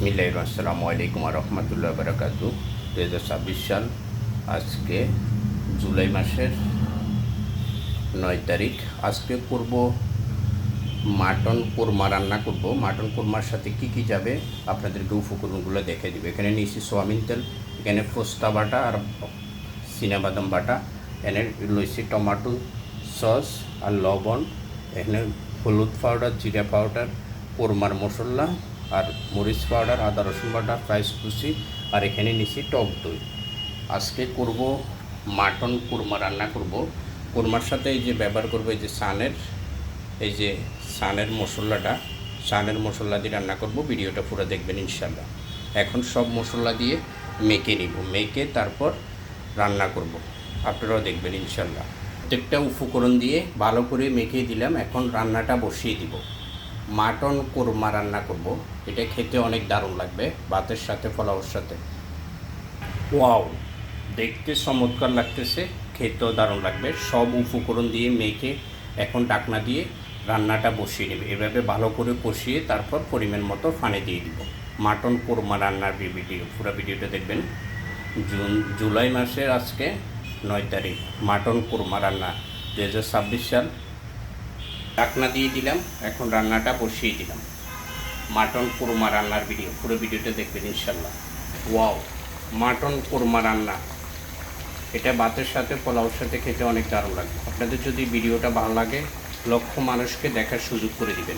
বিসমিল্লাহির আসসালামু আলাইকুম ওয়া রাহমাতুল্লাহি ওয়া বারাকাতুহু। 2026 সাল, আজকে জুলাই মাসের 9 তারিখ। আজকে করব মাটন কোরমা রান্না করব। মাটন কোরমার সাথে কি কি যাবে আপনাদেরকে উপকরণগুলো দেখে দিব। এখানে নিয়েছি সোয়াবিন তেল, এখানে পোস্তা বাটা আর চিনাবাদাম বাটা, এখানে লইছি টমেটো সস আর লবণ, এখানে হলুদ পাউডার, জিরা পাউডার, কোরমার মশলা আর মরিচ পাউডার, আদা রসুন বাটা, পেঁয়াজ কুচি, আর এখানে নিয়েছি টক দই। আজকে করব মাটন কোরমা রান্না করব। কোরমার সাথে এই যে ব্যবহার করব এই যে সানের মশলাটা, সানের মশলা দিয়ে রান্না করব। ভিডিওটা পুরো দেখবেন ইনশাল্লাহ। এখন সব মশলা দিয়ে মেখে নিব, মেখে তারপর রান্না করব, আপনারাও দেখবেন ইনশাল্লাহ। প্রত্যেকটা উপকরণ দিয়ে ভালো করে মেখে দিলাম। এখন রান্নাটা বসিয়ে দিব। মাটন কোরমা রান্না করব। এটা খেতে অনেক দারুণ লাগবে ভাতের সাথে, পোলাওর সাথে। ওয়াও, দেখতে চমৎকার লাগতেছে, খেতেও দারুণ লাগবে। সব উপকরণ দিয়ে মেখে এখন ঢাকনা দিয়ে রান্নাটা বসিয়ে নেবে। এভাবে ভালো করে কষিয়ে তারপর পরিমাণ মতো পানি দিয়ে দিব। মাটন কোরমা রান্নার পুরো ভিডিওটা দেখবেন। জুলাই মাসের আজকে 9 তারিখ, মাটন কোরমা রান্না 2026 সাল। ঢাকনা দিয়ে দিলাম, এখন রান্নাটা বসিয়ে দিলাম। মাটন কোরমা রান্নার পুরো ভিডিওটা দেখবেন ইনশাল্লাহ। ওয়াও, মাটন কোরমা রান্না, এটা ভাতের সাথে, পোলাওর সাথে খেতে অনেক দারুণ লাগবে। আপনাদের যদি ভিডিওটা ভালো লাগে, লক্ষ মানুষকে দেখার সুযোগ করে দিবেন।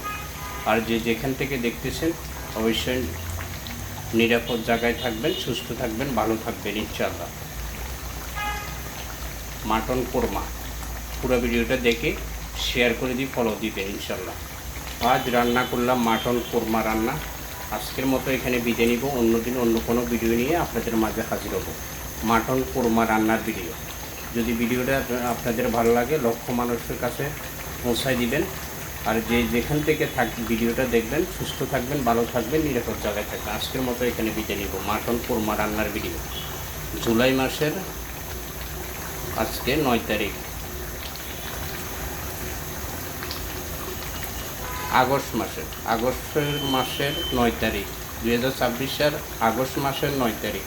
আর যেখান থেকে দেখতেছেন অবশ্যই নিরাপদ জায়গায় থাকবেন, সুস্থ থাকবেন, ভালো থাকবেন ইনশাল্লাহ। মাটন কোরমা পুরো ভিডিওটা দেখে শেয়ার করে দিই, ফলো দিবেন ইনশাল্লাহ। আজ রান্না করলাম মাটন কোরমা রান্না। আজকের মতো এখানে বিদায় নিব। অন্যদিন অন্য কোনো ভিডিও নিয়ে আপনাদের মাঝে হাজির হব। মাটন কোরমা রান্নার ভিডিও, যদি ভিডিওটা আপনাদের ভালো লাগে লক্ষ মানুষের কাছে পৌঁছায় দিবেন। আর যেখান থেকে ভিডিওটা দেখবেন, সুস্থ থাকবেন, ভালো থাকবেন, নিরাপদ জায়গায় থাকবেন। আজকের মতো এখানে বিদায় নিব। মাটন কোরমা রান্নার ভিডিও, জুলাই মাসের আজকে 9 তারিখ, আগস্ট মাসের 9 তারিখ, 2026 সাল আগস্ট মাসের 9 তারিখ।